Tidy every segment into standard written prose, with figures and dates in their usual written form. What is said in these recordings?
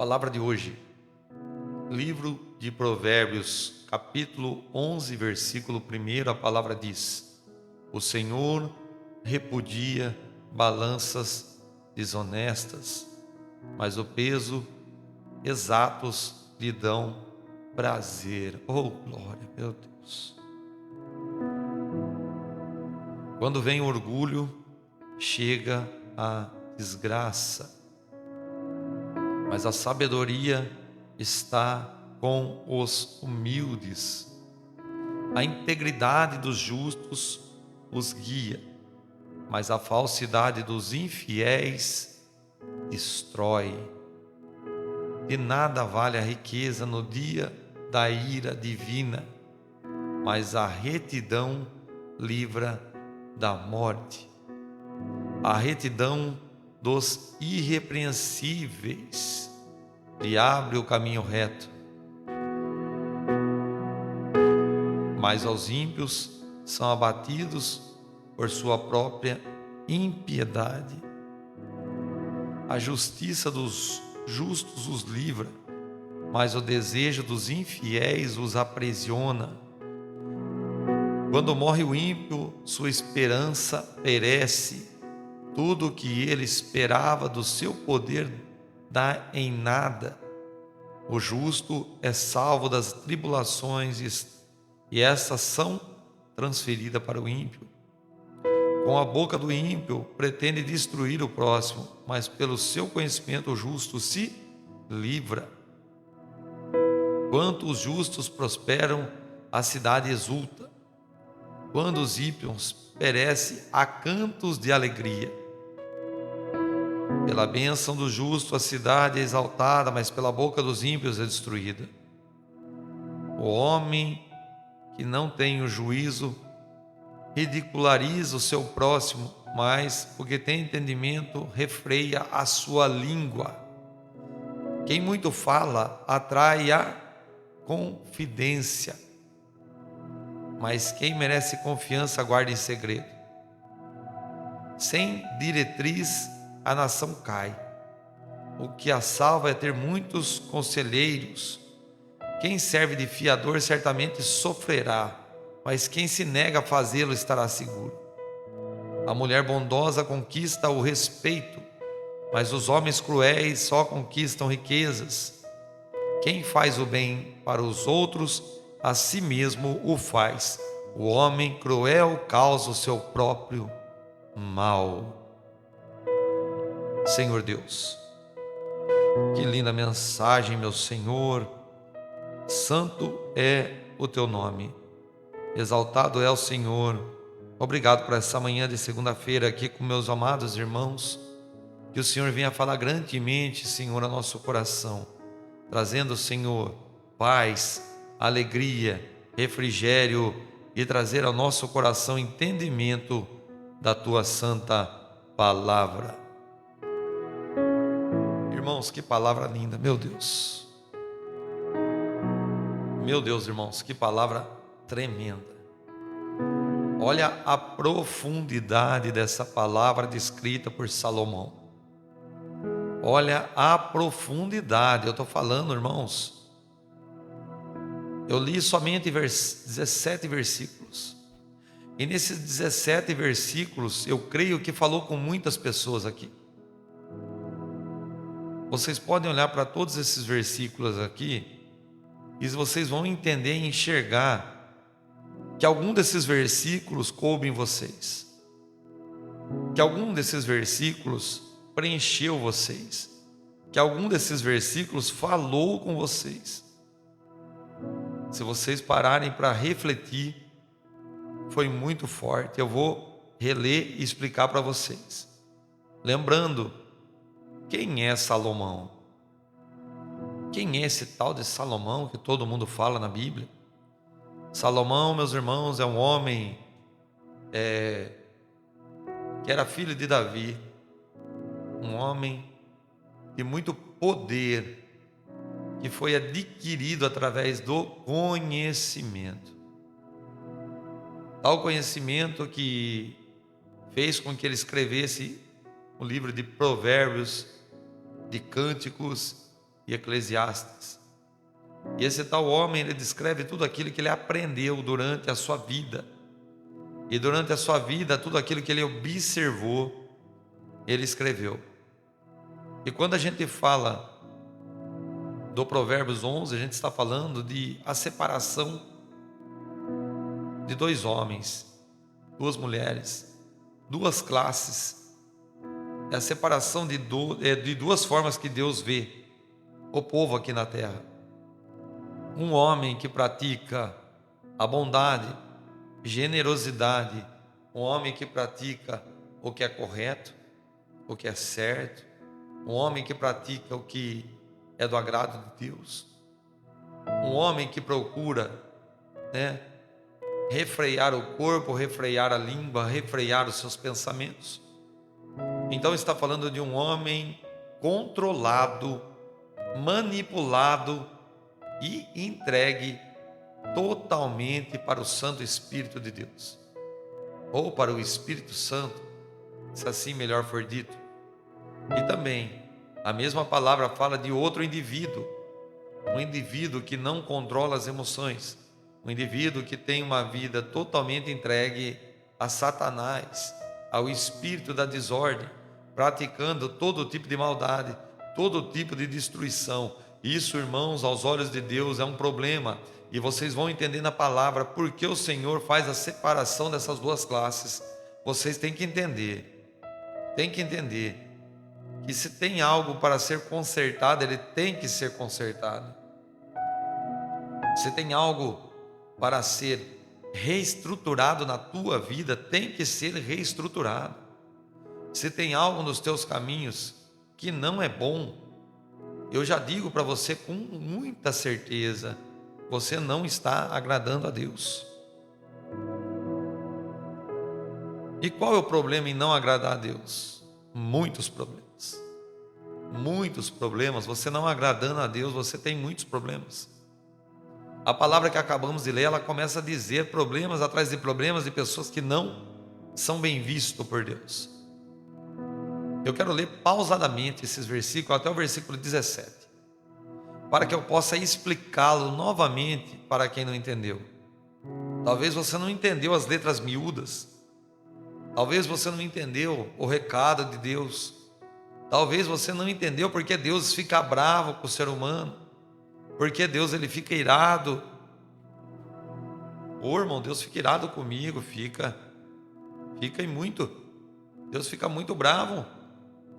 Palavra de hoje, livro de Provérbios, capítulo 11, versículo 1, a palavra diz: O Senhor repudia balanças desonestas, mas o peso exatos lhe dão prazer. Oh, glória, meu Deus! Quando vem orgulho, chega a desgraça, mas a sabedoria está com os humildes. A integridade dos justos os guia, mas a falsidade dos infiéis destrói. De nada vale a riqueza no dia da ira divina, mas a retidão livra da morte. A retidão dos irrepreensíveis lhe abre o caminho reto, mas aos ímpios são abatidos por sua própria impiedade. A justiça dos justos os livra, mas o desejo dos infiéis os aprisiona. Quando morre o ímpio, sua esperança perece. Tudo o que ele esperava do seu poder dá em nada. O justo é salvo das tribulações e essas são transferidas para o ímpio. Com a boca do ímpio pretende destruir o próximo, mas pelo seu conhecimento o justo se livra. Quando os justos prosperam, a cidade exulta. Quando os ímpios perecem, há cantos de alegria. Pela bênção do justo a cidade é exaltada, mas pela boca dos ímpios é destruída. O homem que não tem o juízo ridiculariza o seu próximo, mas o que tem entendimento refreia a sua língua. Quem muito fala atrai a confidência, mas quem merece confiança guarda em segredo. Sem diretriz a nação cai. O que a salva é ter muitos conselheiros. Quem serve de fiador certamente sofrerá, mas quem se nega a fazê-lo estará seguro. A mulher bondosa conquista o respeito, mas os homens cruéis só conquistam riquezas. Quem faz o bem para os outros, a si mesmo o faz. O homem cruel causa o seu próprio mal. Senhor Deus, que linda mensagem, meu Senhor. Santo é o teu nome, exaltado é o Senhor. Obrigado por essa manhã de segunda-feira aqui com meus amados irmãos. Que o Senhor venha falar grandemente, Senhor, ao nosso coração, trazendo, Senhor, paz, alegria, refrigério e trazer ao nosso coração entendimento da tua santa palavra. Irmãos, que palavra linda, meu Deus. Meu Deus, irmãos, que palavra tremenda. Olha a profundidade dessa palavra descrita por Salomão. Olha a profundidade, eu estou falando, irmãos. Eu li somente 17 versículos. E nesses 17 versículos, eu creio que falou com muitas pessoas aqui. Vocês podem olhar para todos esses versículos aqui e vocês vão entender e enxergar que algum desses versículos coube em vocês, que algum desses versículos preencheu vocês, que algum desses versículos falou com vocês. Se vocês pararem para refletir, foi muito forte. Eu vou reler e explicar para vocês. Lembrando, quem é Salomão? Quem é esse tal de Salomão que todo mundo fala na Bíblia? Salomão, meus irmãos, é um homem que era filho de Davi, um homem de muito poder, que foi adquirido através do conhecimento. Tal conhecimento que fez com que ele escrevesse o livro de Provérbios, de Cânticos e Eclesiastes. E esse tal homem, ele descreve tudo aquilo que ele aprendeu durante a sua vida. E durante a sua vida, tudo aquilo que ele observou, ele escreveu. E quando a gente fala do Provérbios 11, a gente está falando de a separação de dois homens, duas mulheres, duas classes. É a separação de duas formas que Deus vê o povo aqui na terra. Um homem que pratica a bondade, generosidade, um homem que pratica o que é correto, o que é certo, um homem que pratica o que é do agrado de Deus, um homem que procura, refrear o corpo, refrear a língua, refrear os seus pensamentos. Então está falando de um homem controlado, manipulado e entregue totalmente para o Santo Espírito de Deus, ou para o Espírito Santo, se assim melhor for dito. E também a mesma palavra fala de outro indivíduo, um indivíduo que não controla as emoções, um indivíduo que tem uma vida totalmente entregue a Satanás, ao espírito da desordem, praticando todo tipo de maldade, todo tipo de destruição. Isso, irmãos, aos olhos de Deus é um problema, e vocês vão entender na palavra porque o Senhor faz a separação dessas duas classes. Vocês têm que entender que se tem algo para ser consertado, ele tem que ser consertado. Se tem algo para ser reestruturado na tua vida, tem que ser reestruturado. Se tem algo nos teus caminhos que não é bom, eu já digo para você com muita certeza, você não está agradando a Deus. E qual é o problema em não agradar a Deus? Muitos problemas. Muitos problemas. Você não agradando a Deus, você tem muitos problemas. A palavra que acabamos de ler, ela começa a dizer problemas atrás de problemas de pessoas que não são bem vistos por Deus. Eu quero ler pausadamente esses versículos, até o versículo 17, para que eu possa explicá-lo novamente para quem não entendeu. Talvez você não entendeu as letras miúdas, talvez você não entendeu o recado de Deus, talvez você não entendeu porque Deus fica bravo com o ser humano, porque Deus ele fica irado. Irmão, Deus fica irado comigo, fica e muito. Deus fica muito bravo.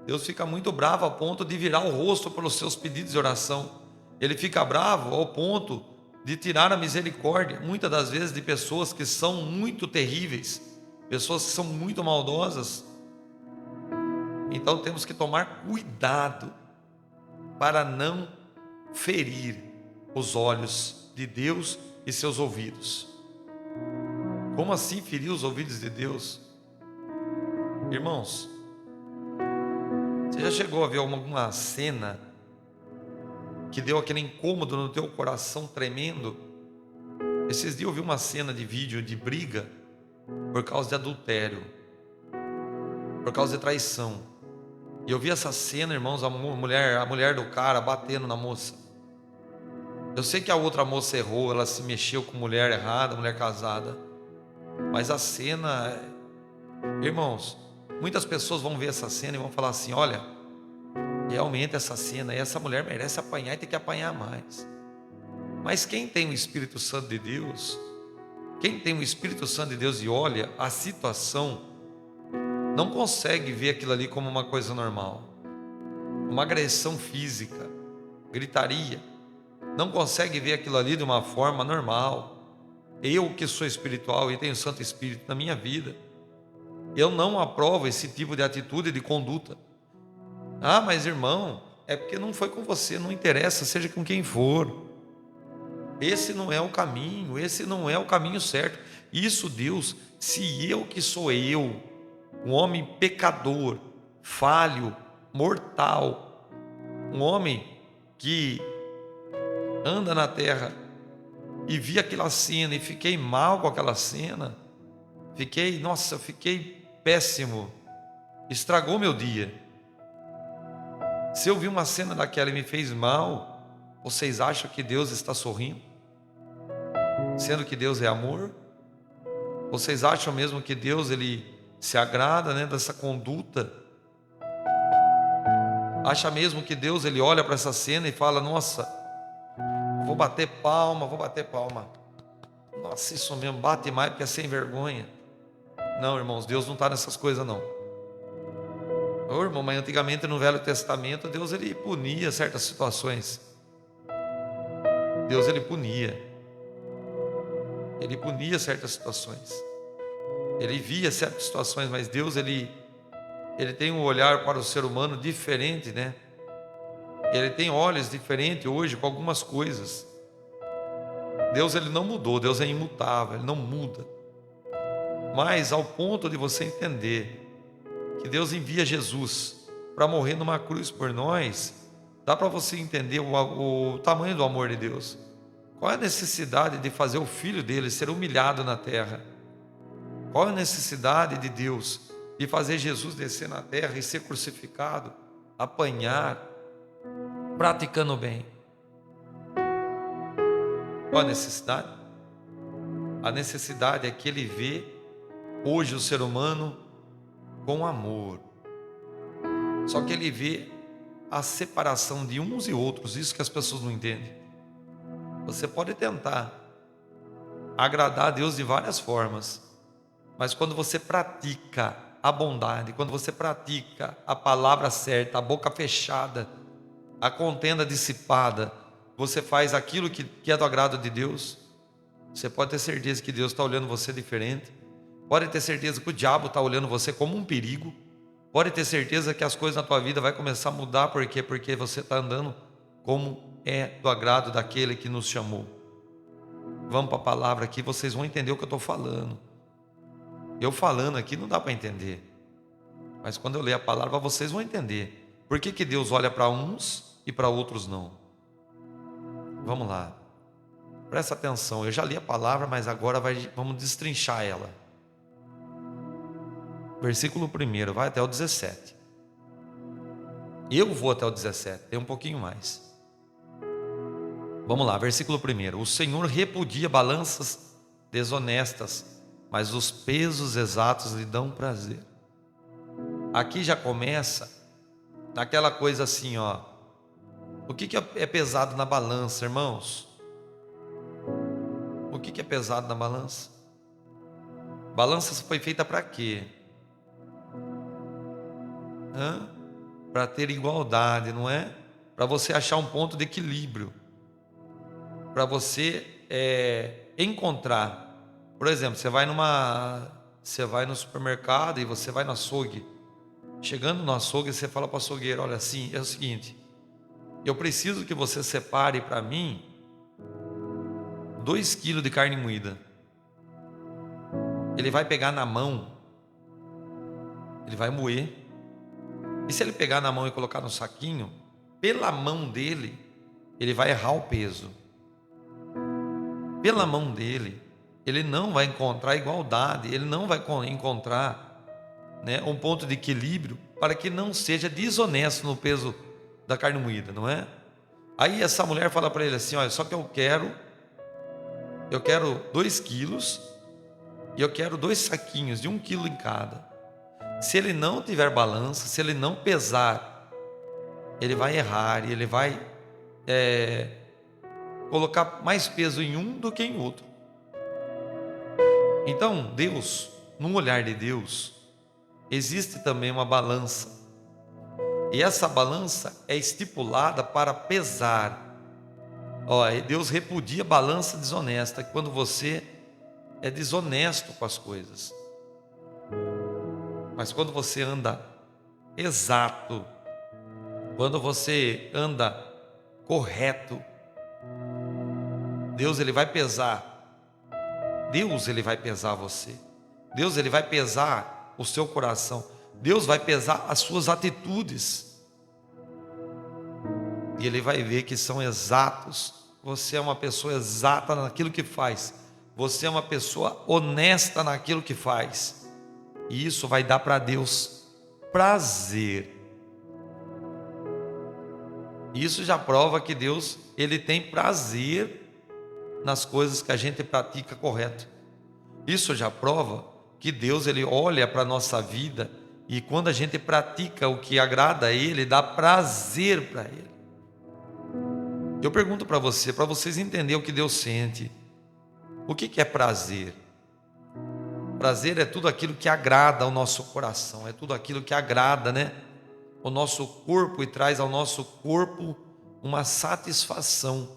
Deus fica muito bravo ao ponto de virar o rosto pelos seus pedidos de oração. Ele fica bravo ao ponto de tirar a misericórdia, muitas das vezes, de pessoas que são muito terríveis, pessoas que são muito maldosas. Então temos que tomar cuidado para não ferir os olhos de Deus e seus ouvidos. Como assim ferir os ouvidos de Deus? Irmãos, você já chegou a ver alguma cena que deu aquele incômodo no teu coração tremendo? Esses dias eu vi uma cena de vídeo de briga por causa de adultério, por causa de traição. E eu vi essa cena, irmãos, a mulher do cara batendo na moça. Eu sei que a outra moça errou, ela se mexeu com mulher errada, mulher casada. Mas a cena, irmãos, muitas pessoas vão ver essa cena e vão falar assim: olha, realmente essa cena, essa mulher merece apanhar e tem que apanhar mais. Mas quem tem o Espírito Santo de Deus, quem tem o Espírito Santo de Deus e olha a situação, não consegue ver aquilo ali como uma coisa normal, uma agressão física, gritaria, não consegue ver aquilo ali de uma forma normal. Eu que sou espiritual e tenho o Santo Espírito na minha vida, eu não aprovo esse tipo de atitude e de conduta. Ah, mas irmão, é porque não foi com você, não interessa, seja com quem for. Esse não é o caminho, esse não é o caminho certo. Isso, Deus, se eu que sou eu, um homem pecador, falho, mortal, um homem que anda na terra, e vi aquela cena e fiquei mal com aquela cena, fiquei péssimo, estragou meu dia. Se eu vi uma cena daquela e me fez mal, vocês acham que Deus está sorrindo? Sendo que Deus é amor? Vocês acham mesmo que Deus ele se agrada, né, dessa conduta? Acha mesmo que Deus ele olha para essa cena e fala: nossa, vou bater palma, vou bater palma. Nossa, isso mesmo, bate mais porque é sem vergonha. Não, irmãos, Deus não está nessas coisas não. Ô, irmão, mas antigamente no Velho Testamento Deus ele punia certas situações. Deus ele punia certas situações. Ele via certas situações, mas Deus ele tem um olhar para o ser humano diferente, né? Ele tem olhos diferentes hoje com algumas coisas. Deus ele não mudou, Deus é imutável, ele não muda. Mas ao ponto de você entender que Deus envia Jesus para morrer numa cruz por nós, dá para você entender o tamanho do amor de Deus. Qual é a necessidade de fazer o Filho dele ser humilhado na terra? Qual é a necessidade de Deus de fazer Jesus descer na terra e ser crucificado, apanhar, praticando o bem? Qual a necessidade? A necessidade é que ele vê hoje o ser humano com amor. Só que ele vê a separação de uns e outros, isso que as pessoas não entendem. Você pode tentar agradar a Deus de várias formas, mas quando você pratica a bondade, quando você pratica a palavra certa, a boca fechada, a contenda dissipada, você faz aquilo que é do agrado de Deus, você pode ter certeza que Deus está olhando você diferente, pode ter certeza que o diabo está olhando você como um perigo, pode ter certeza que as coisas na tua vida vai começar a mudar, por quê? Porque você está andando como é do agrado daquele que nos chamou. Vamos para a palavra aqui, vocês vão entender o que eu estou falando. Eu falando aqui não dá para entender, mas quando eu ler a palavra vocês vão entender. Por que Deus olha para uns e para outros não? Vamos lá, presta atenção, eu já li a palavra, mas agora vamos destrinchar ela. Versículo 1, vai até o 17. Eu vou até o 17, tem um pouquinho mais. Vamos lá, versículo 1. O Senhor repudia balanças desonestas, mas os pesos exatos lhe dão prazer. Aqui já começa naquela coisa assim, ó. O que é pesado na balança, irmãos? O que é pesado na balança? Balança foi feita para quê? Para ter igualdade, não é? Para você achar um ponto de equilíbrio, para você encontrar. Por exemplo, você vai no supermercado e você vai no açougue. Chegando no açougue, você fala para o açougueiro: olha, assim, é o seguinte, eu preciso que você separe para mim 2 quilos de carne moída. Ele vai pegar na mão, ele vai moer, e se ele pegar na mão e colocar no saquinho, pela mão dele, ele vai errar o peso. Pela mão dele, ele não vai encontrar igualdade, ele não vai encontrar, né, um ponto de equilíbrio para que não seja desonesto no peso da carne moída, não é? Aí essa mulher fala para ele assim: olha, só que eu quero 2 quilos e eu quero 2 saquinhos de 1 quilo em cada. Se ele não tiver balança, se ele não pesar, ele vai errar e ele vai colocar mais peso em um do que em outro. Então Deus, no olhar de Deus, existe também uma balança, e essa balança é estipulada para pesar. Deus repudia balança desonesta, quando você é desonesto com as coisas. Mas quando você anda exato, quando você anda correto, Deus ele vai pesar. Deus ele vai pesar você. Deus ele vai pesar o seu coração. Deus vai pesar as suas atitudes. E ele vai ver que são exatos. Você é uma pessoa exata naquilo que faz. Você é uma pessoa honesta naquilo que faz. E isso vai dar para Deus prazer. Isso já prova que Deus, ele tem prazer nas coisas que a gente pratica correto. Isso já prova que Deus, ele olha para a nossa vida e quando a gente pratica o que agrada a Ele, dá prazer para Ele. Eu pergunto para vocês entenderem o que Deus sente. O que é prazer? Prazer é tudo aquilo que agrada ao nosso coração, é tudo aquilo que agrada, né? O nosso corpo e traz ao nosso corpo uma satisfação,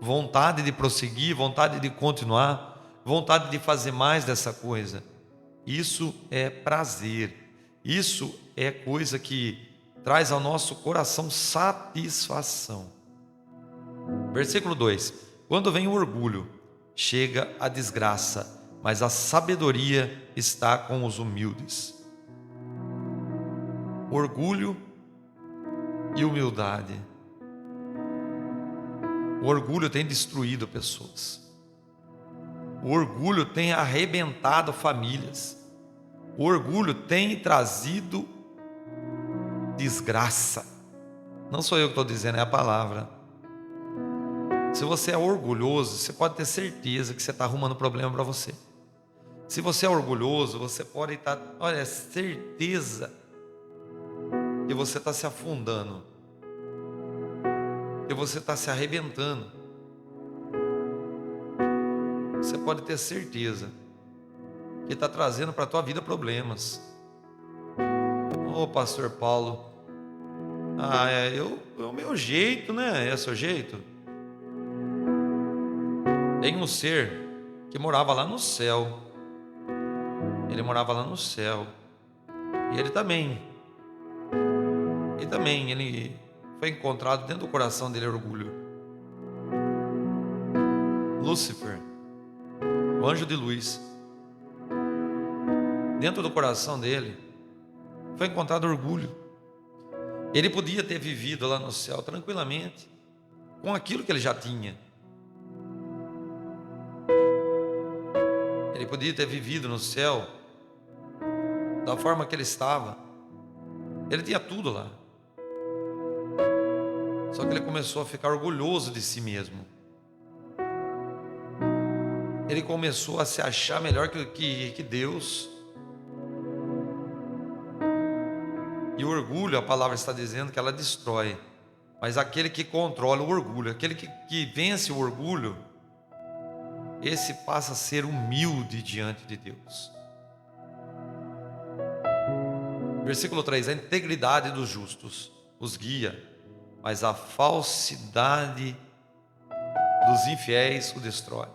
vontade de prosseguir, vontade de continuar, vontade de fazer mais dessa coisa. Isso é prazer, isso é coisa que traz ao nosso coração satisfação. Versículo 2: quando vem o orgulho, chega a desgraça, mas a sabedoria está com os humildes. Orgulho e humildade. O orgulho tem destruído pessoas. O orgulho tem arrebentado famílias. O orgulho tem trazido desgraça. Não sou eu que estou dizendo, é a palavra. Se você é orgulhoso, você pode ter certeza que você está arrumando problema para você. Se você é orgulhoso, você pode estar, olha, certeza que você está se afundando, que você está se arrebentando. Você pode ter certeza que está trazendo para a tua vida problemas. Ô pastor Paulo, é o meu jeito, né? É o seu jeito. Tem um ser que morava lá no céu. Ele morava lá no céu. E ele também ele foi encontrado dentro do coração dele orgulho. Lúcifer, o anjo de luz, dentro do coração dele foi encontrado orgulho. Ele podia ter vivido lá no céu tranquilamente com aquilo que ele já tinha. Ele podia ter vivido no céu da forma que ele estava. Ele tinha tudo lá. Só que ele começou a ficar orgulhoso de si mesmo. Ele começou a se achar melhor que Deus. E o orgulho, a palavra está dizendo que ela destrói. Mas aquele que controla o orgulho, aquele que vence o orgulho, esse passa a ser humilde diante de Deus. Versículo 3: a integridade dos justos os guia, mas a falsidade dos infiéis o destrói.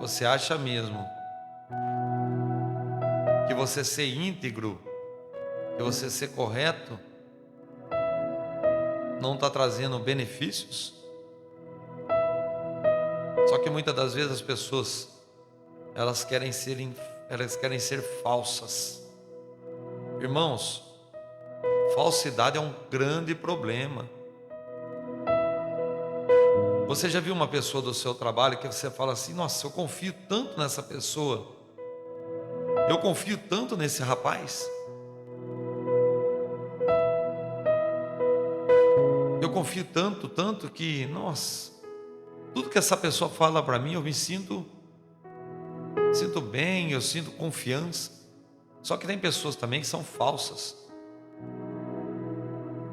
Você acha mesmo que você ser íntegro, que você ser correto, não está trazendo benefícios? Só que muitas das vezes as pessoas, elas querem ser falsas. Irmãos, falsidade é um grande problema. Você já viu uma pessoa do seu trabalho que você fala assim: nossa, eu confio tanto nessa pessoa, eu confio tanto nesse rapaz, eu confio tanto que, nossa, tudo que essa pessoa fala para mim, eu me sinto bem, eu sinto confiança. Só que tem pessoas também que são falsas.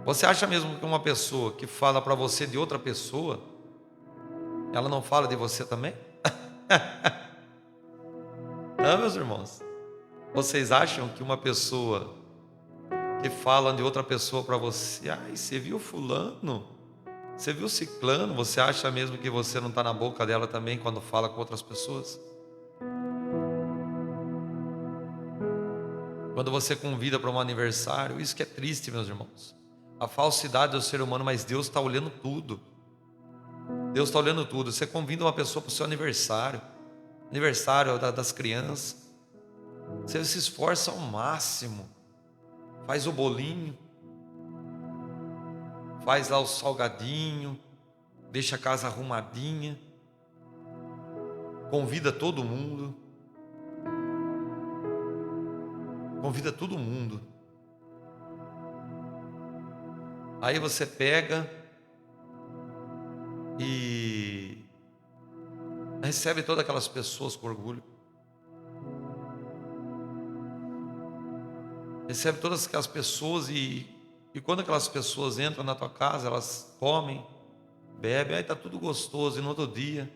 Você acha mesmo que uma pessoa que fala para você de outra pessoa, ela não fala de você também? Não, meus irmãos. Vocês acham que uma pessoa que fala de outra pessoa para você, você viu fulano? Você viu ciclano? Você acha mesmo que você não está na boca dela também quando fala com outras pessoas? Quando você convida para um aniversário, isso que é triste, meus irmãos. A falsidade do ser humano, mas Deus está olhando tudo. Deus está olhando tudo. Você convida uma pessoa para o seu aniversário das crianças. Você se esforça ao máximo. Faz o bolinho, faz lá o salgadinho, deixa a casa arrumadinha, convida todo mundo. Convida todo mundo. Aí você pega e recebe todas aquelas pessoas com orgulho. Recebe todas aquelas pessoas e quando aquelas pessoas entram na tua casa, elas comem, bebem, aí está tudo gostoso. E no outro dia,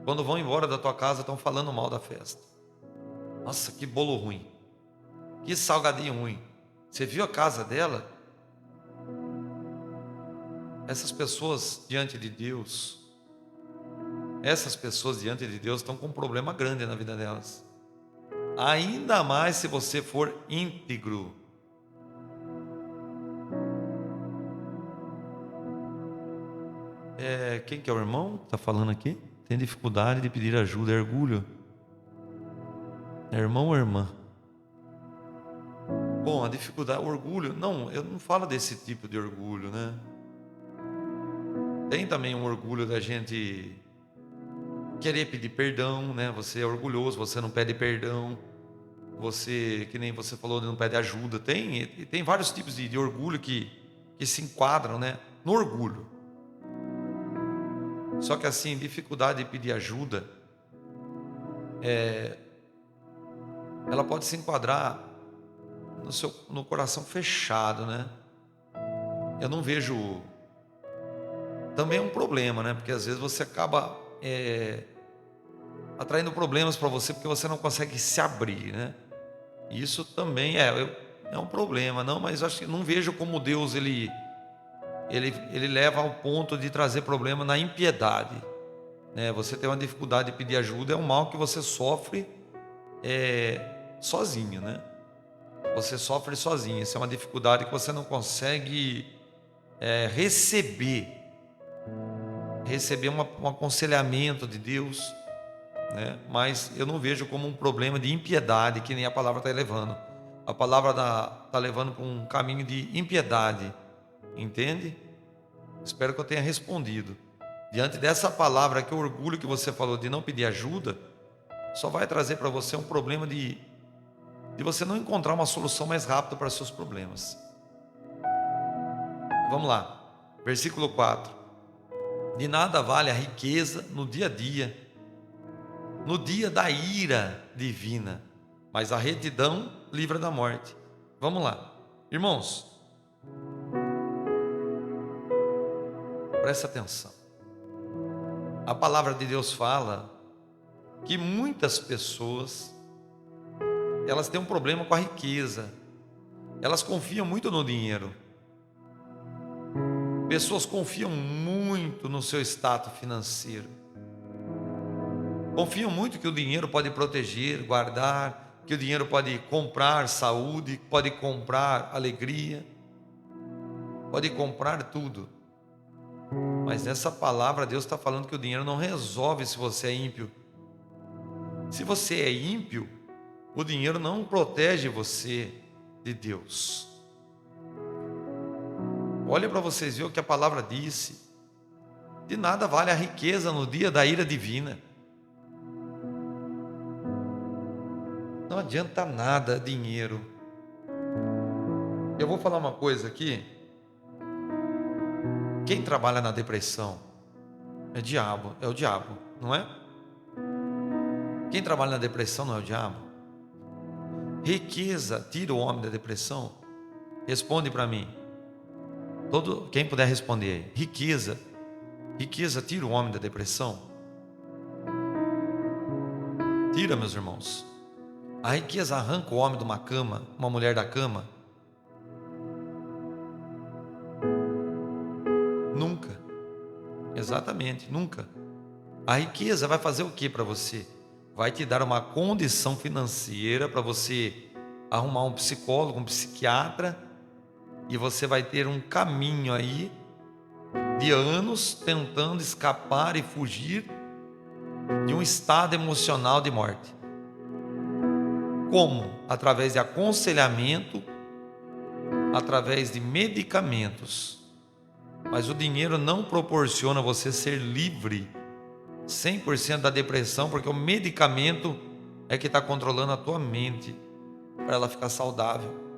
quando vão embora da tua casa, estão falando mal da festa. Nossa, que bolo ruim, que salgadinho ruim. Você viu a casa dela? Essas pessoas diante de Deus, estão com um problema grande na vida delas. Ainda mais se você for íntegro. Quem que é o irmão que está falando aqui? Tem dificuldade de pedir ajuda, é orgulho. É irmão ou irmã? Bom, a dificuldade, o orgulho, não, eu não falo desse tipo de orgulho, né? Tem também um orgulho da gente querer pedir perdão, né? Você é orgulhoso, você não pede perdão. Você, que nem você falou, não pede ajuda. Tem vários tipos de orgulho que se enquadram, né, no orgulho. Só que assim, dificuldade de pedir ajuda, ela pode se enquadrar no coração fechado, né? Eu não vejo. Também é um problema, né? Porque às vezes você acaba atraindo problemas para você porque você não consegue se abrir, né? Isso também é um problema, não? Mas eu acho que não vejo como Deus ele leva ao ponto de trazer problema na impiedade, né? Você tem uma dificuldade de pedir ajuda, é um mal que você sofre sozinho, né? Você sofre sozinho. Isso é uma dificuldade que você não consegue receber um aconselhamento de Deus, né? Mas eu não vejo como um problema de impiedade, que nem a palavra está levando. A palavra está levando para um caminho de impiedade, entende? Espero que eu tenha respondido. Diante dessa palavra, que o orgulho que você falou de não pedir ajuda, só vai trazer para você um problema de você não encontrar uma solução mais rápida para seus problemas. Vamos lá, versículo 4. De nada vale a riqueza no dia a dia, no dia da ira divina, mas a retidão livra da morte. Vamos lá, irmãos, presta atenção. A palavra de Deus fala que muitas pessoas, elas têm um problema com a riqueza. Elas confiam muito no dinheiro. Pessoas confiam muito no seu status financeiro. Confiam muito que o dinheiro pode proteger, guardar, que o dinheiro pode comprar saúde, pode comprar alegria, pode comprar tudo. Mas nessa palavra Deus está falando que o dinheiro não resolve se você é ímpio. Se você é ímpio, o dinheiro não protege você de Deus. Olha para vocês ver o que a palavra disse. De nada vale a riqueza no dia da ira divina. Não adianta nada dinheiro. Eu vou falar uma coisa aqui. Quem trabalha na depressão é o diabo, não é? Quem trabalha na depressão não é o diabo? Riqueza tira o homem da depressão? Responde para mim. Quem puder responder aí. Riqueza tira o homem da depressão? Tira, meus irmãos. A riqueza arranca o homem de uma cama, uma mulher da cama? Nunca. Exatamente, nunca. A riqueza vai fazer o que para você? Vai te dar uma condição financeira para você arrumar um psicólogo, um psiquiatra, e você vai ter um caminho aí de anos tentando escapar e fugir de um estado emocional de morte. Como? Através de aconselhamento, através de medicamentos. Mas o dinheiro não proporciona você ser livre 100% da depressão, porque o medicamento é que está controlando a tua mente para ela ficar saudável.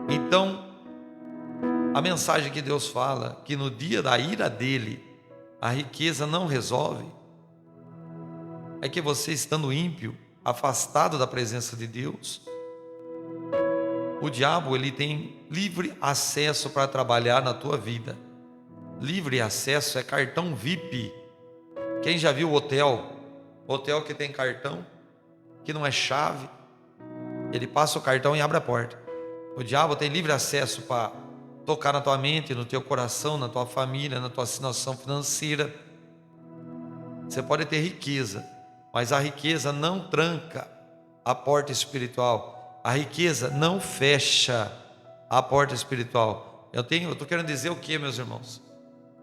Então, A mensagem que Deus fala, que no dia da ira dele, a riqueza não resolve, é que você, estando ímpio, afastado da presença de Deus, o diabo, ele tem livre acesso para trabalhar na tua vida. Livre acesso é cartão VIP. Quem já viu hotel? Hotel que tem cartão, que não é chave, ele passa o cartão e abre a porta. O diabo tem livre acesso para tocar na tua mente, no teu coração, na tua família, na tua situação financeira. Você pode ter riqueza, mas a riqueza não tranca a porta espiritual. A riqueza não fecha a porta espiritual. Eu estou querendo dizer o que, meus irmãos?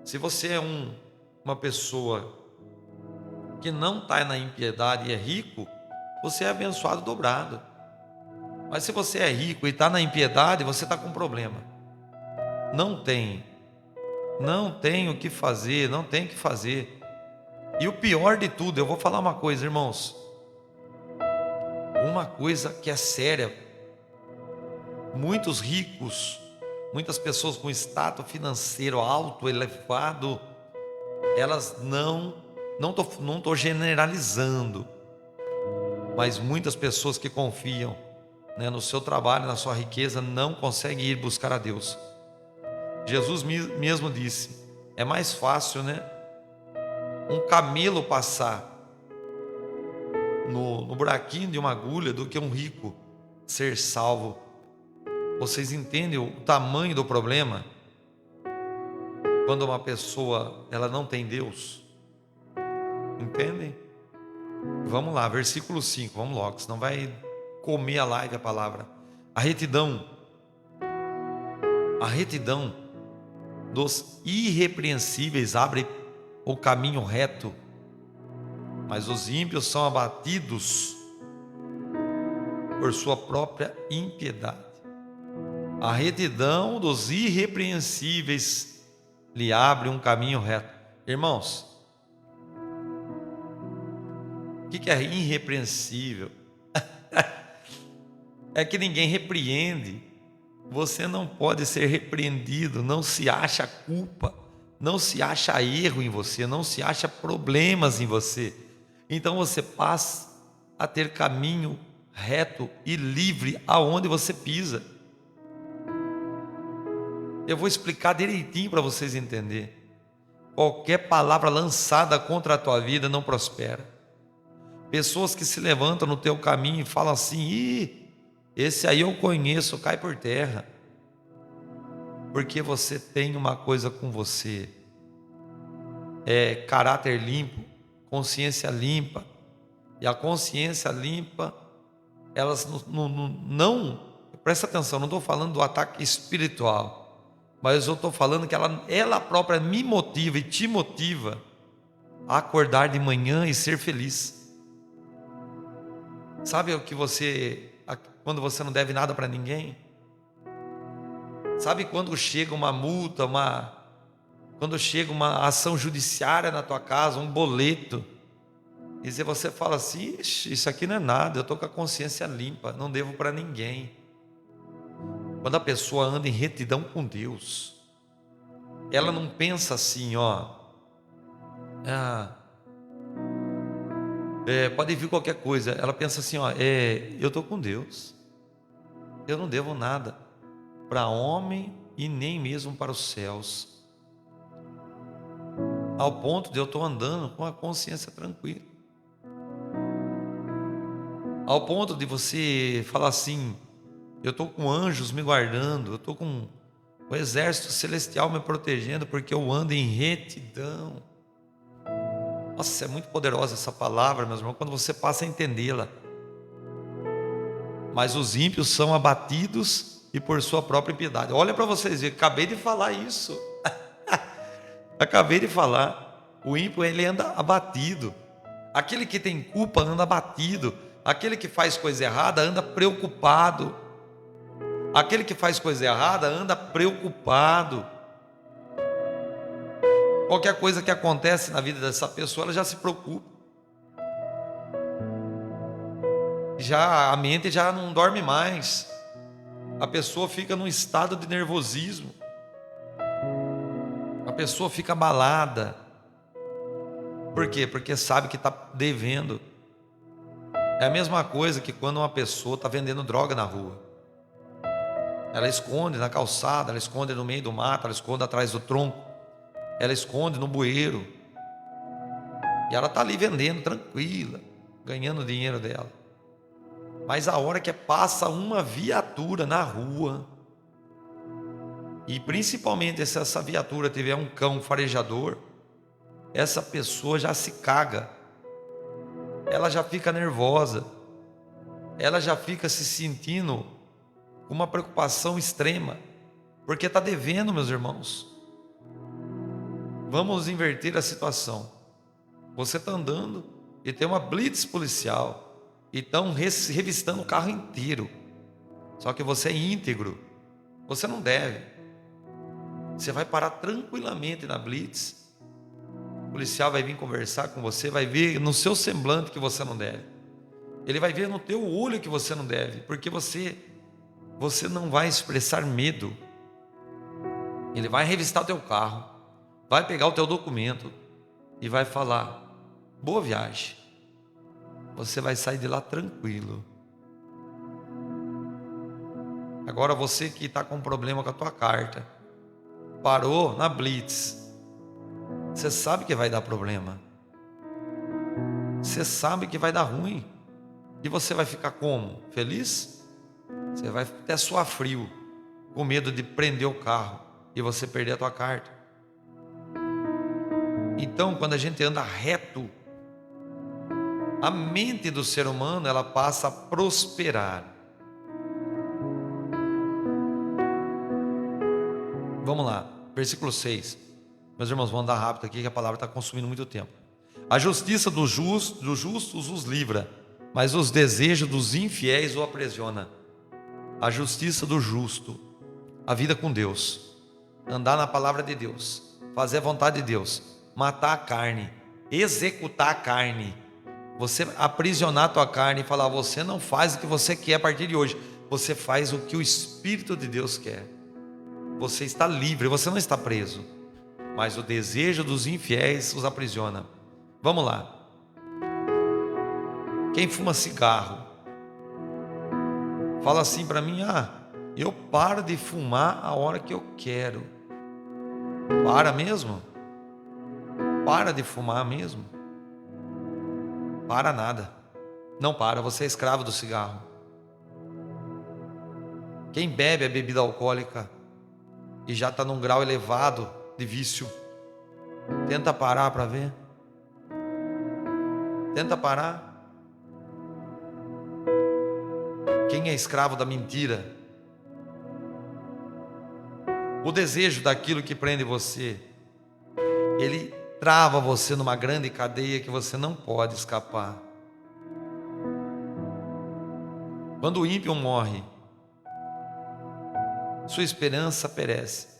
Se você é uma pessoa que não está na impiedade e é rico, você é abençoado dobrado. Mas se você é rico e está na impiedade, você está com problema. Não tem o que fazer, não tem o que fazer. E o pior de tudo, eu vou falar uma coisa, irmãos, uma coisa que é séria. Muitos ricos, muitas pessoas com status financeiro alto, elevado, elas não estou generalizando, mas muitas pessoas que confiam, né, no seu trabalho, na sua riqueza, não conseguem ir buscar a Deus. Jesus mesmo disse, é mais fácil, né, um camelo passar no buraquinho de uma agulha do que um rico ser salvo. Vocês entendem o tamanho do problema? Quando uma pessoa, ela não tem Deus. Entendem? Vamos lá, versículo 5, vamos logo, senão vai comer a live a palavra. A retidão dos irrepreensíveis abre o caminho reto, mas os ímpios são abatidos por sua própria impiedade. A retidão dos irrepreensíveis lhe abre um caminho reto. Irmãos, o que é irrepreensível? É que ninguém repreende. Você não pode ser repreendido, não se acha culpa, não se acha erro em você, não se acha problemas em você. Então você passa a ter caminho reto e livre aonde você pisa. Eu vou explicar direitinho para vocês entenderem. Qualquer palavra lançada contra a tua vida não prospera. Pessoas que se levantam no teu caminho e falam assim, esse aí eu conheço, cai por terra. Porque você tem uma coisa com você, é caráter limpo, consciência limpa. E a consciência limpa, elas não presta atenção, não estou falando do ataque espiritual, mas eu estou falando que ela própria me motiva e te motiva a acordar de manhã e ser feliz. Sabe o que quando você não deve nada para ninguém? Sabe quando chega uma multa, quando chega uma ação judiciária na tua casa, um boleto, e você fala assim, isso aqui não é nada, eu estou com a consciência limpa, não devo para ninguém. Quando a pessoa anda em retidão com Deus, ela não pensa assim, pode vir qualquer coisa, ela pensa assim, eu estou com Deus, eu não devo nada para homem e nem mesmo para os céus, ao ponto de eu estou andando com a consciência tranquila, ao ponto de você falar assim, eu estou com anjos me guardando, eu estou com o exército celestial me protegendo, porque eu ando em retidão. Nossa, é muito poderosa essa palavra, meus irmãos, quando você passa a entendê-la. Mas os ímpios são abatidos e por sua própria impiedade. Olha para vocês verem, acabei de falar isso. Acabei de falar. O ímpio, ele anda abatido. Aquele que tem culpa anda abatido. Aquele que faz coisa errada anda preocupado. Aquele que faz coisa errada anda preocupado. Qualquer coisa que acontece na vida dessa pessoa, ela já se preocupa. A mente já não dorme mais. A pessoa fica num estado de nervosismo. pessoa fica abalada. Por quê? Porque sabe que está devendo. É a mesma coisa que quando uma pessoa está vendendo droga na rua. Ela esconde na calçada, ela esconde no meio do mato, ela esconde atrás do tronco, ela esconde no bueiro. E ela está ali vendendo, tranquila, ganhando o dinheiro dela. Mas a hora que passa uma viatura na rua, e principalmente se essa viatura tiver um cão farejador, essa pessoa já se caga, ela já fica nervosa, ela já fica se sentindo com uma preocupação extrema, porque está devendo, meus irmãos. Vamos inverter a situação. Você está andando e tem uma blitz policial e estão revistando o carro inteiro, só que você é íntegro, você não deve. Você vai parar tranquilamente na blitz, o policial vai vir conversar com você, vai ver no seu semblante que você não deve, ele vai ver no teu olho que você não deve, porque você não vai expressar medo. Ele vai revistar teu carro, vai pegar o teu documento e vai falar: boa viagem. Você vai sair de lá tranquilo. Agora você que está com problema com a tua carta, parou na blitz, você sabe que vai dar problema, você sabe que vai dar ruim, e você vai ficar como? Feliz? Você vai até suar frio, com medo de prender o carro e você perder a tua carta. Então, quando a gente anda reto, a mente do ser humano, ela passa a prosperar. Vamos lá, versículo 6. Meus irmãos, vamos andar rápido aqui, que a palavra está consumindo muito tempo. A justiça dos justos os livra, mas os desejos dos infiéis o aprisiona. A justiça do justo, a vida com Deus, andar na palavra de Deus, fazer a vontade de Deus, matar a carne, executar a carne, você aprisionar a tua carne e falar: você não faz o que você quer a partir de hoje, você faz o que o Espírito de Deus quer. Você está livre, você não está preso, mas o desejo dos infiéis os aprisiona. Vamos lá. Quem fuma cigarro, fala assim para mim: eu paro de fumar a hora que eu quero. Para mesmo? Para de fumar mesmo? Para nada. Não para, você é escravo do cigarro. Quem bebe a bebida alcoólica e já está num grau elevado de vício, tenta parar para ver. Tenta parar. Quem é escravo da mentira, o desejo daquilo que prende você, ele trava você numa grande cadeia que você não pode escapar. Quando o ímpio morre, sua esperança perece.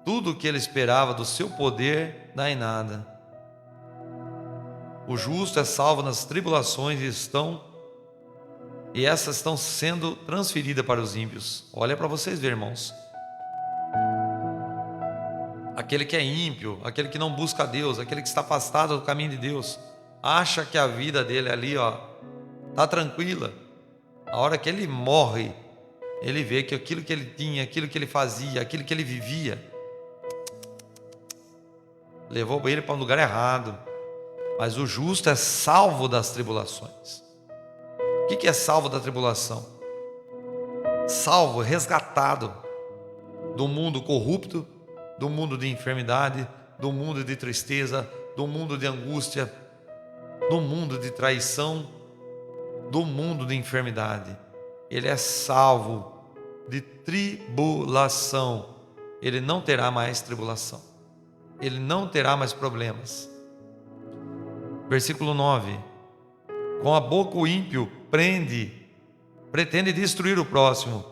Tudo o que ele esperava do seu poder dá em nada. O justo é salvo nas tribulações e essas estão sendo transferidas para os ímpios. Olha para vocês verem, irmãos. Aquele que é ímpio, aquele que não busca a Deus, aquele que está afastado do caminho de Deus, acha que a vida dele ali, está tranquila. A hora que ele morre, ele vê que aquilo que ele tinha, aquilo que ele fazia, aquilo que ele vivia, levou ele para um lugar errado. Mas o justo é salvo das tribulações. O que é salvo da tribulação? Salvo, resgatado do mundo corrupto, do mundo de enfermidade, do mundo de tristeza, do mundo de angústia, do mundo de traição, do mundo de enfermidade. Ele é salvo de tribulação. Ele não terá mais tribulação. Ele não terá mais problemas. Versículo 9. Com a boca o ímpio pretende destruir o próximo,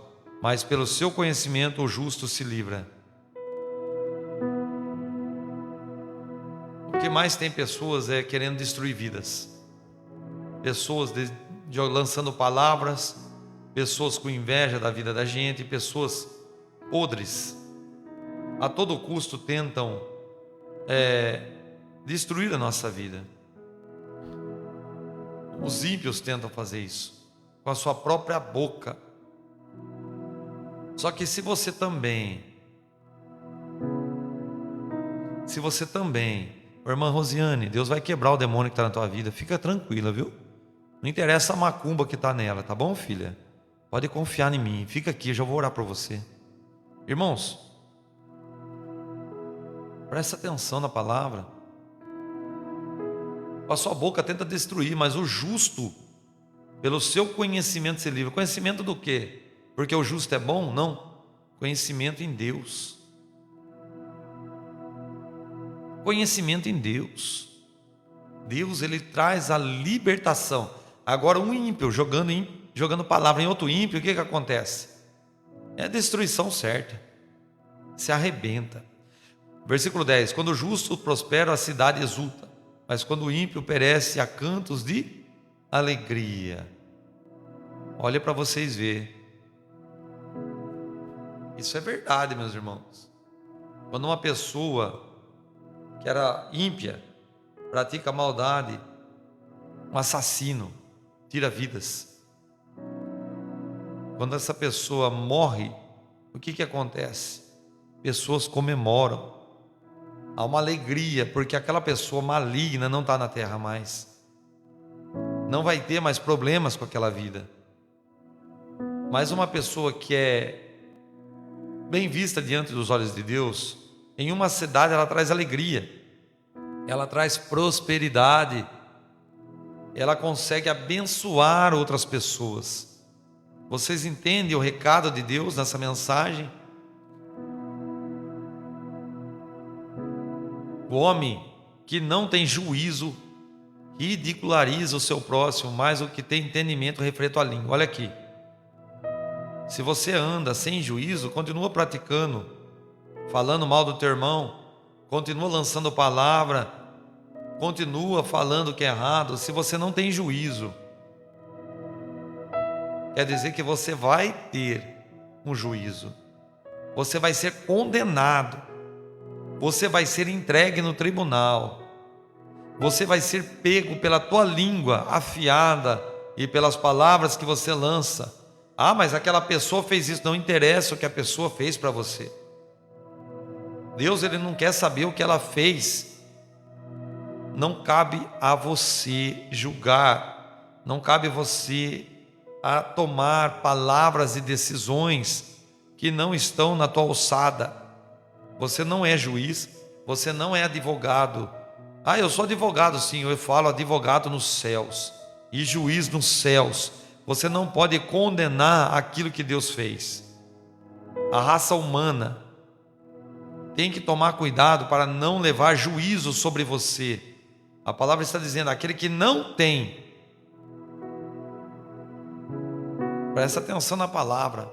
mas pelo seu conhecimento o justo se livra. O que mais tem pessoas querendo destruir vidas. Pessoas lançando palavras, pessoas com inveja da vida da gente, pessoas podres. A todo custo tentam destruir a nossa vida. Os ímpios tentam fazer isso com a sua própria boca. Só que se você também, irmã Rosiane, Deus vai quebrar o demônio que está na tua vida. Fica tranquila, viu? Não interessa a macumba que está nela, tá bom, filha? Pode confiar em mim. Fica aqui, eu já vou orar por você. Irmãos, presta atenção na palavra. Com a sua boca tenta destruir, mas o justo, pelo seu conhecimento, se livra. Conhecimento do quê? Porque o justo é bom? Não. Conhecimento em Deus. Conhecimento em Deus. Deus, ele traz a libertação. Agora um ímpio jogando palavra em outro ímpio, o que acontece? É a destruição certa. Se arrebenta. Versículo 10. Quando o justo prospera, a cidade exulta, mas quando o ímpio perece, há cantos de alegria. Olha para vocês verem. Isso é verdade, meus irmãos. Quando uma pessoa que era ímpia pratica maldade, um assassino tira vidas. Quando essa pessoa morre, o que acontece? Pessoas comemoram. Há uma alegria, porque aquela pessoa maligna não está na terra mais. Não vai ter mais problemas com aquela vida. Mas uma pessoa que é bem vista diante dos olhos de Deus, em uma cidade ela traz alegria, ela traz prosperidade, ela consegue abençoar outras pessoas. Vocês entendem o recado de Deus nessa mensagem? O homem que não tem juízo ridiculariza o seu próximo, mas o que tem entendimento refreta a língua. Olha aqui. Se você anda sem juízo, continua praticando, falando mal do teu irmão, continua lançando palavra, continua falando que é errado. Se você não tem juízo, quer dizer que você vai ter um juízo. Você vai ser condenado. Você vai ser entregue no tribunal. Você vai ser pego pela tua língua afiada e pelas palavras que você lança. Ah, mas aquela pessoa fez isso. Não interessa o que a pessoa fez para você. Deus, ele não quer saber o que ela fez. Não cabe a você julgar. Não cabe a você a tomar palavras e decisões que não estão na tua alçada. Você não é juiz. Você não é advogado. Ah, eu sou advogado, sim. Eu falo advogado nos céus e juiz nos céus. Você não pode condenar aquilo que Deus fez. A raça humana tem que tomar cuidado para não levar juízo sobre você. A palavra está dizendo, aquele que não tem. Presta atenção na palavra.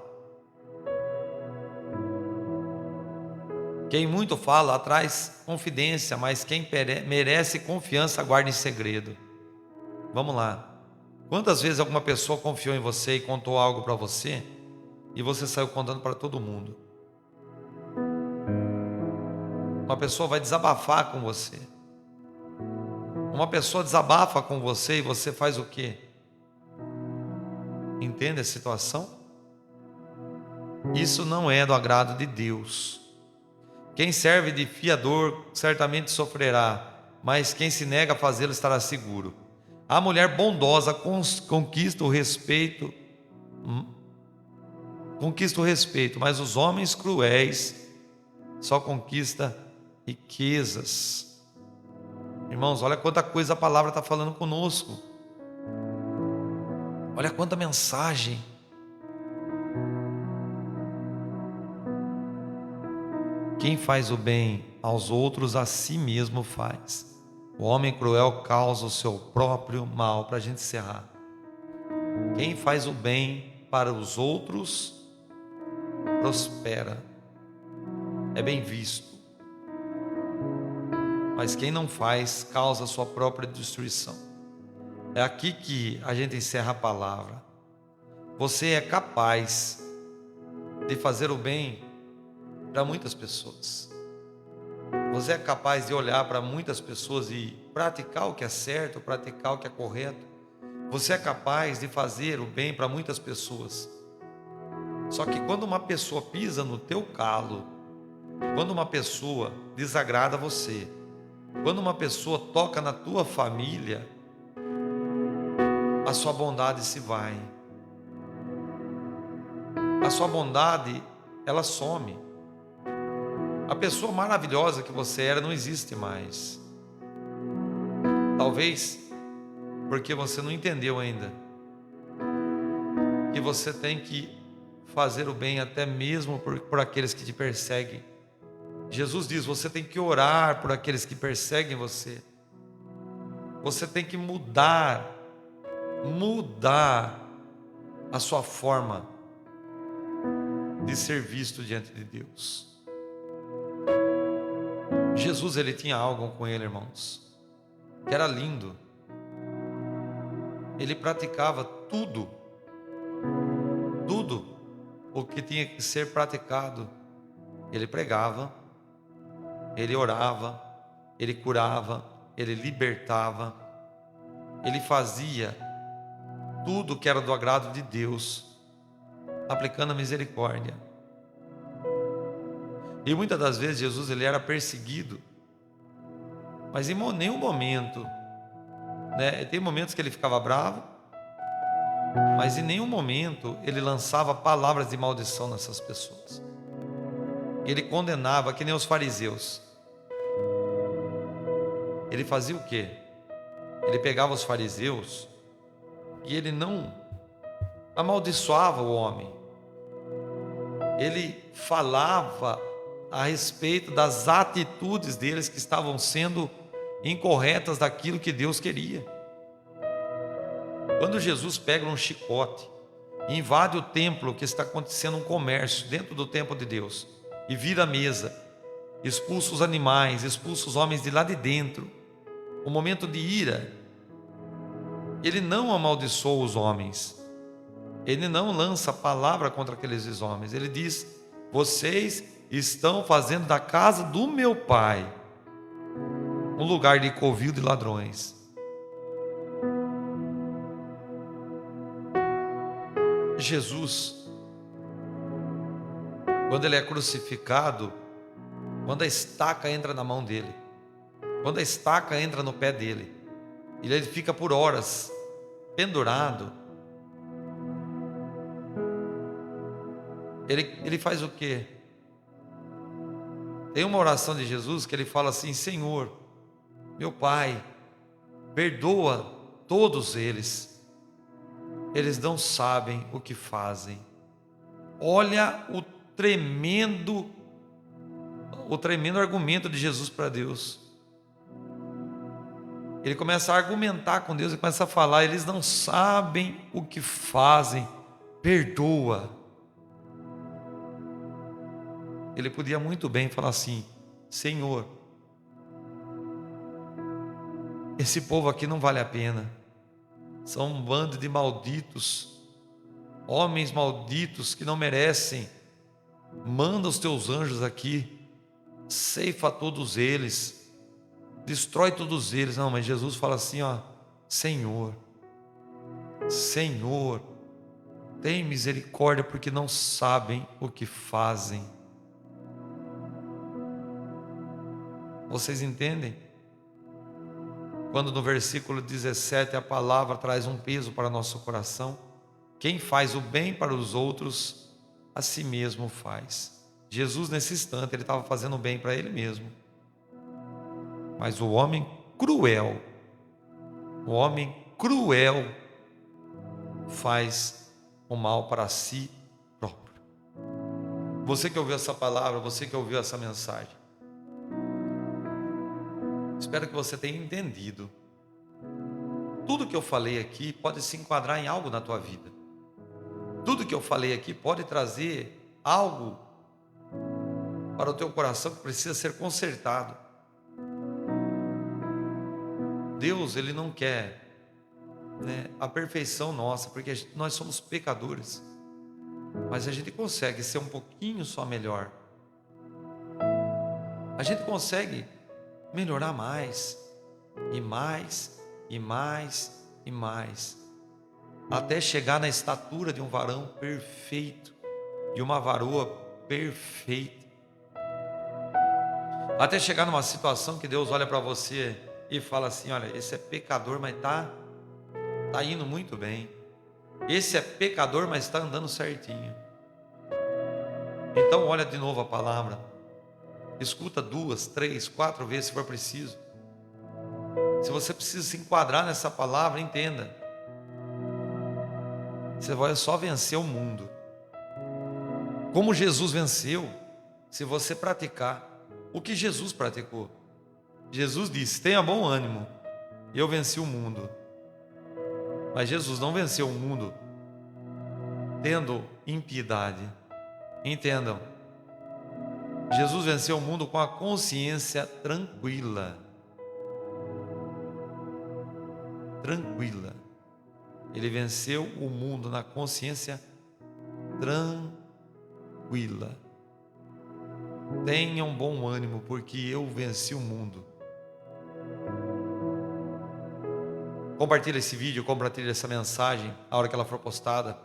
Quem muito fala traz confidência, mas quem merece confiança guarda em segredo. Vamos lá. Quantas vezes alguma pessoa confiou em você e contou algo para você e você saiu contando para todo mundo? Uma pessoa vai desabafar com você. Uma pessoa desabafa com você e você faz o quê? Entende a situação? Isso não é do agrado de Deus. Quem serve de fiador certamente sofrerá, mas quem se nega a fazê-lo estará seguro. A mulher bondosa conquista o respeito, mas os homens cruéis só conquistam riquezas. Irmãos, olha quanta coisa a palavra está falando conosco. Olha quanta mensagem. Quem faz o bem aos outros, a si mesmo faz. O homem cruel causa o seu próprio mal. Para a gente encerrar. Quem faz o bem para os outros, prospera. É bem visto. Mas quem não faz, causa a sua própria destruição. É aqui que a gente encerra a palavra. Você é capaz de fazer o bem para muitas pessoas. Você é capaz de olhar para muitas pessoas e praticar o que é certo, praticar o que é correto. Você é capaz de fazer o bem para muitas pessoas. Só que quando uma pessoa pisa no teu calo, quando uma pessoa desagrada você, quando uma pessoa toca na tua família, a sua bondade se vai. A sua bondade, ela some. A pessoa maravilhosa que você era não existe mais. Talvez porque você não entendeu ainda que você tem que fazer o bem até mesmo por aqueles que te perseguem. Jesus diz: você tem que orar por aqueles que perseguem você. Você tem que mudar a sua forma de ser visto diante de Deus. Jesus, ele tinha algo com ele, irmãos, que era lindo. Ele praticava tudo o que tinha que ser praticado. Ele pregava, ele orava, ele curava, ele libertava, ele fazia tudo que era do agrado de Deus, aplicando a misericórdia. E muitas das vezes Jesus, ele era perseguido, mas em nenhum momento, tem momentos que ele ficava bravo, mas em nenhum momento ele lançava palavras de maldição nessas pessoas. Ele condenava, que nem os fariseus. Ele fazia o quê? Ele pegava os fariseus e ele não amaldiçoava o homem. Ele falava a respeito das atitudes deles que estavam sendo incorretas daquilo que Deus queria. Quando Jesus pega um chicote e invade o templo, que está acontecendo um comércio dentro do templo de Deus, e vira a mesa, expulsa os animais, expulsa os homens de lá de dentro, um momento de ira, ele não amaldiçoa os homens, ele não lança palavra contra aqueles homens, ele diz: vocês estão fazendo da casa do meu pai um lugar de covil de ladrões. Jesus, quando ele é crucificado, quando a estaca entra na mão dele, quando a estaca entra no pé dele, e ele fica por horas pendurado, ele faz o quê? Tem uma oração de Jesus que ele fala assim: Senhor, meu Pai, perdoa todos eles não sabem o que fazem. Olha o tremendo argumento de Jesus para Deus. Ele começa a argumentar com Deus, ele começa a falar: eles não sabem o que fazem, perdoa. Ele podia muito bem falar assim: Senhor, esse povo aqui não vale a pena, são um bando de malditos, homens malditos que não merecem, manda os teus anjos aqui, ceifa todos eles, destrói todos eles. Não, mas Jesus fala assim, Senhor, tem misericórdia, porque não sabem o que fazem. Vocês entendem? Quando no versículo 17 a palavra traz um peso para nosso coração: quem faz o bem para os outros, a si mesmo faz. Jesus, nesse instante, ele estava fazendo o bem para ele mesmo. Mas o homem cruel faz o mal para si próprio. Você que ouviu essa palavra, você que ouviu essa mensagem, espero que você tenha entendido. Tudo que eu falei aqui pode se enquadrar em algo na tua vida. Tudo que eu falei aqui pode trazer algo para o teu coração que precisa ser consertado. Deus, ele não quer a perfeição nossa, porque nós somos pecadores, mas a gente consegue ser um pouquinho só melhor. a gente consegue melhorar mais, e mais, e mais, e mais, até chegar na estatura de um varão perfeito, de uma varoa perfeita, até chegar numa situação que Deus olha para você e fala assim: olha, esse é pecador, mas tá indo muito bem. Esse é pecador, mas está andando certinho. Então olha de novo a palavra, escuta 2, 3, 4 vezes se for preciso. Se você precisa se enquadrar nessa palavra, entenda, você vai só vencer o mundo. Como Jesus venceu, se você praticar o que Jesus praticou. Jesus disse: tenha bom ânimo, eu venci o mundo. Mas Jesus não venceu o mundo tendo impiedade. Entendam, Jesus venceu o mundo com a consciência tranquila. Tranquila. Ele venceu o mundo na consciência tranquila. Tenham bom ânimo, porque eu venci o mundo. Compartilhe esse vídeo, compartilhe essa mensagem a hora que ela for postada,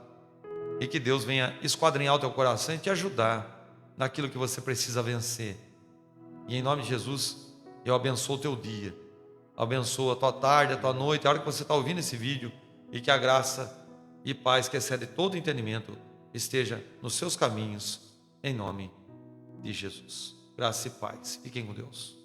e que Deus venha esquadrinhar o teu coração e te ajudar naquilo que você precisa vencer. E em nome de Jesus, eu abençoo o teu dia, abençoo a tua tarde, a tua noite, a hora que você está ouvindo esse vídeo, e que a graça e paz que excede todo entendimento esteja nos seus caminhos, em nome de Jesus. Graça e paz. Fiquem com Deus.